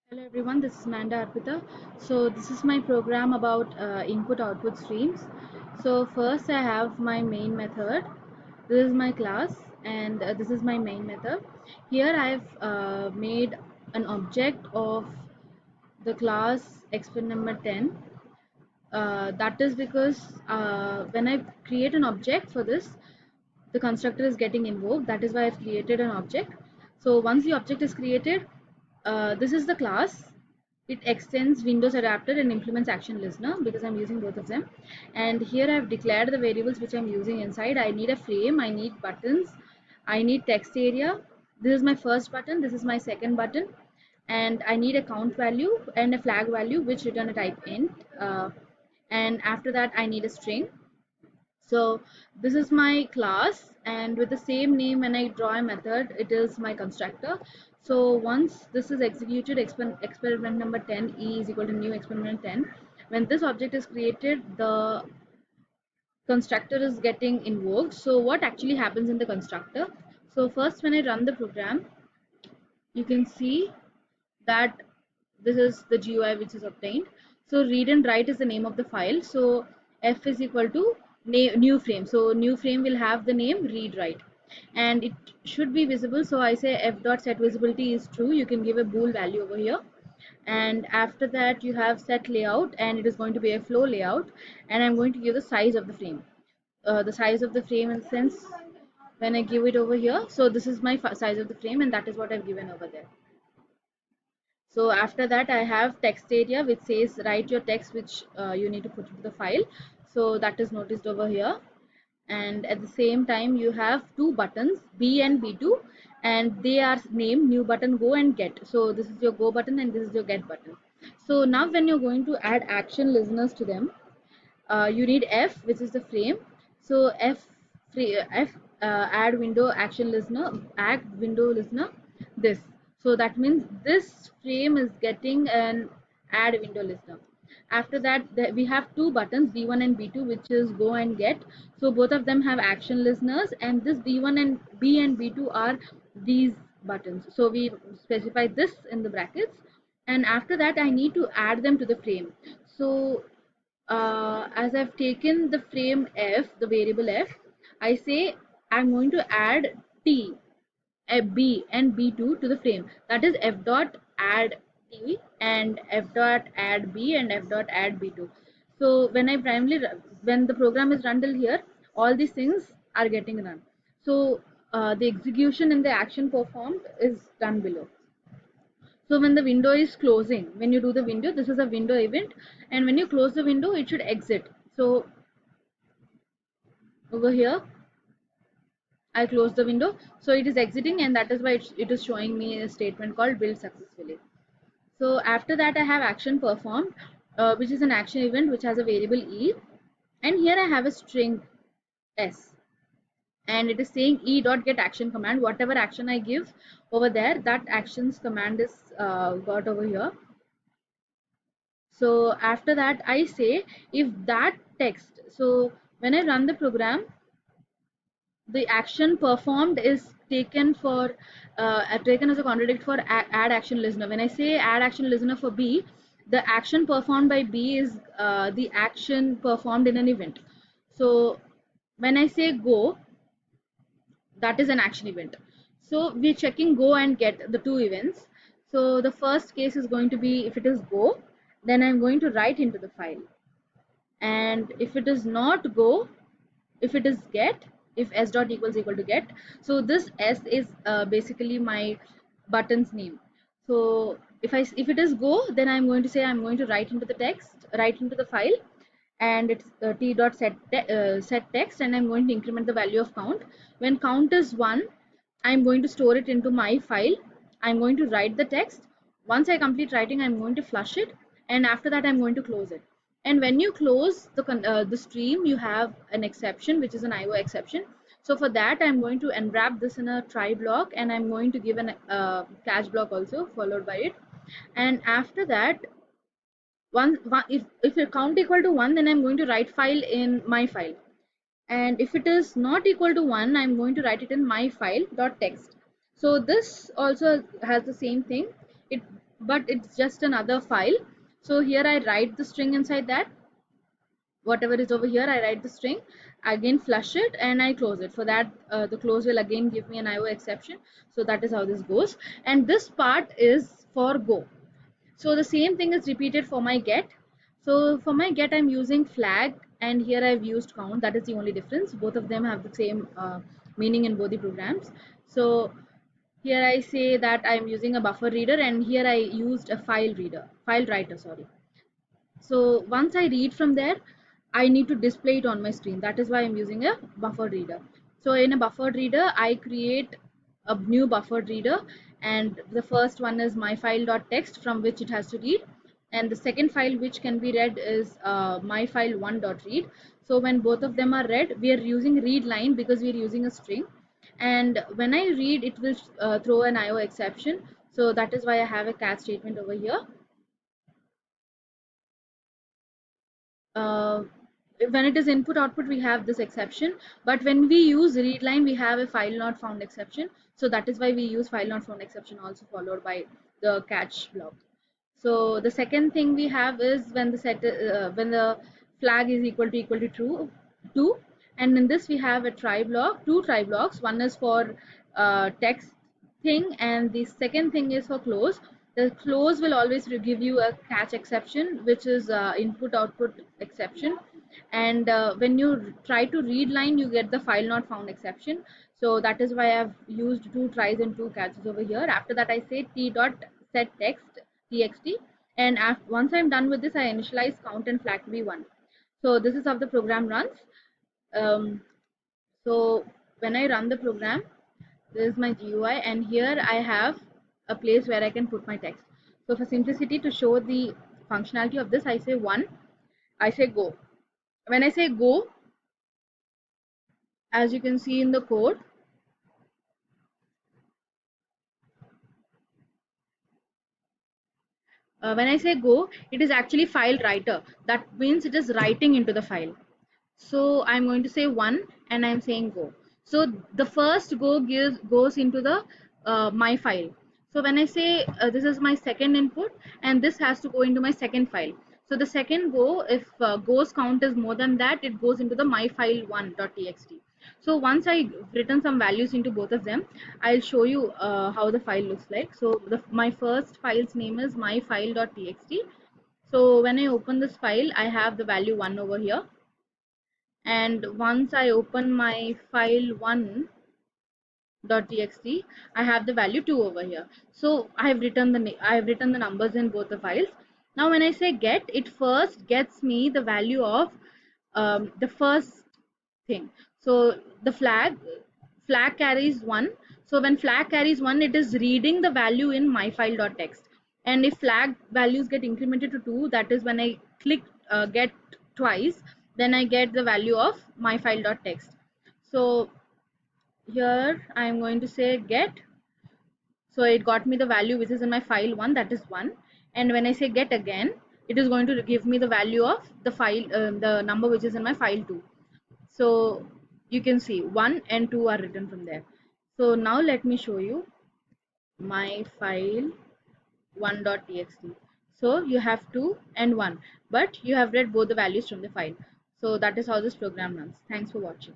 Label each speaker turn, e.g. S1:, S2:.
S1: Hello everyone, this is Manda Arpita. So this is my program about input-output streams. So first I have my main method. This is my class and this is my main method. Here I've made an object of the class experiment number 10. That is because when I create an object for this, the constructor is getting invoked. That is why I've created an object. So once the object is created, this is the class. It extends Windows adapter and implements action listener because I'm using both of them. And here I've declared the variables which I'm using inside. I need a frame, I need buttons, I need text area. This is my first button, this is my second button, and I need a count value and a flag value which return a type int. And after that I need a string. So this is my class, and with the same name, when I draw a method, it is my constructor. So once this is executed, experiment number 10 e is equal to new experiment 10. When this object is created, the constructor is getting invoked. So what actually happens in the constructor? So first, when I run the program, you can see that this is the GUI which is obtained. So read and write is the name of the file. So f is equal to new frame. So new frame will have the name read write, and it should be visible. So I say f dot set visibility is true. You can give a bool value over here, and after that you have set layout, and it is going to be a flow layout, and I'm going to give the size of the frame. The size of the frame in the sense when I give it over here. So this is my size of the frame, and that is what I've given over there. So after that I have text area which says write your text which you need to put into the file. So that is noticed over here. And at the same time you have two buttons B and B2, and they are named new button go and get. So this is your go button and this is your get button. So now when you're going to add action listeners to them, you need F, which is the frame. So F add window action listener, add window listener, this. So that means this frame is getting an add window listener. After that, we have two buttons B1 and B2, which is go and get. So both of them have action listeners, and this B1 and B2 are these buttons. So we specify this in the brackets, and after that I need to add them to the frame. So as I've taken the frame f, the variable f, I say I'm going to add t, a b and b2 to the frame. That is f dot add t and f dot add b and f dot add b2. So when the program is run till here, all these things are getting run. So the execution and the action performed is done below. So when the window is closing, when you do the window, this is a window event, and when you close the window, it should exit. So over here, I close the window, so it is exiting, and that is why it is showing me a statement called build successfully. So after that, I have action performed, which is an action event which has a variable e, and here I have a string s, and it is saying e dot get action command. Whatever action I give over there, that actions command is got over here. So after that I say if that text, so when I run the program, the action performed is taken for taken as a contradict for add action listener. When I say add action listener for B, the action performed by B is the action performed in an event. So when I say go, that is an action event. So we're checking go and get, the two events. So the first case is going to be, if it is go, then I'm going to write into the file, and if it is not go, if it is get, if s dot equals equal to get, so this s is basically my button's name. So if it is go, then I'm going to say I'm going to write into the text, write into the file, and it's t dot set text, and I'm going to increment the value of count. When count is 1, I'm going to store it into my file. I'm going to write the text. Once I complete writing, I'm going to flush it, and after that I'm going to close it. And when you close the stream, you have an exception, which is an IO exception. So for that, I'm going to unwrap this in a try block, and I'm going to give an catch block also followed by it. And after that, if your count equal to 1, then I'm going to write file in my file, and if it is not equal to 1, I'm going to write it in my file dot text. So this also has the same thing. It but it's just another file. So here I write the string inside that, whatever is over here, I write the string, again flush it, and I close it. For that, the close will again give me an IO exception. So that is how this goes. And this part is for go. So the same thing is repeated for my get. So for my get, I'm using flag, and here I've used count. That is the only difference. Both of them have the same meaning in both the programs. So here I say that I'm using a buffer reader, and here I used a file writer, sorry. So once I read from there, I need to display it on my screen. That is why I'm using a buffer reader. So in a buffer reader, I create a new buffer reader, and the first one is my file.text from which it has to read, and the second file which can be read is my file1.read. So when both of them are read, we are using read line because we are using a string, and when I read, it will throw an IO exception. So that is why I have a catch statement over here. uh, when it is input output, we have this exception, but when we use readline, we have a file not found exception. So that is why we use file not found exception also followed by the catch block. So the second thing we have is when the when the flag is equal to true, and in this we have a try block, two try blocks. One is for text thing, and the second thing is for close. The close will always give you a catch exception, which is input output exception, and when you try to read line, you get the file not found exception. So that is why I've used two tries and two catches over here. After that, I say t dot set text txt, and once I'm done with this, I initialize count and flag to be 1. So this is how the program runs. Um, so when I run the program, this is my GUI, and here I have a place where I can put my text. So for simplicity, to show the functionality of this, I say 1, I say go. When I say go, as you can see in the code, when I say go, it is actually file writer. That means it is writing into the file. So I'm going to say 1, and I'm saying go. So the first go goes into the my file. So when I say this is my second input, and this has to go into my second file. So the second go, if goes count is more than that, it goes into the my file one.txt. So once I written some values into both of them, I'll show you how the file looks like. So my first file's name is my file.txt. So when I open this file, I have the value 1 over here, and once I open my file 1.txt, I have the value 2 over here. So I have written the numbers in both the files. Now when I say get, it first gets me the value of the first thing. So the flag carries 1. So when flag carries 1, it is reading the value in my file.text. And if flag values get incremented to 2, that is when I click get twice, then I get the value of my file.text. So here I am going to say get. So it got me the value which is in my file 1, that is 1. And when I say get again, it is going to give me the value of the file, the number which is in my file 2. So you can see 1 and 2 are written from there. So now let me show you my file 1.txt. So you have 2 and 1, but you have read both the values from the file. So that is how this program runs. Thanks for watching.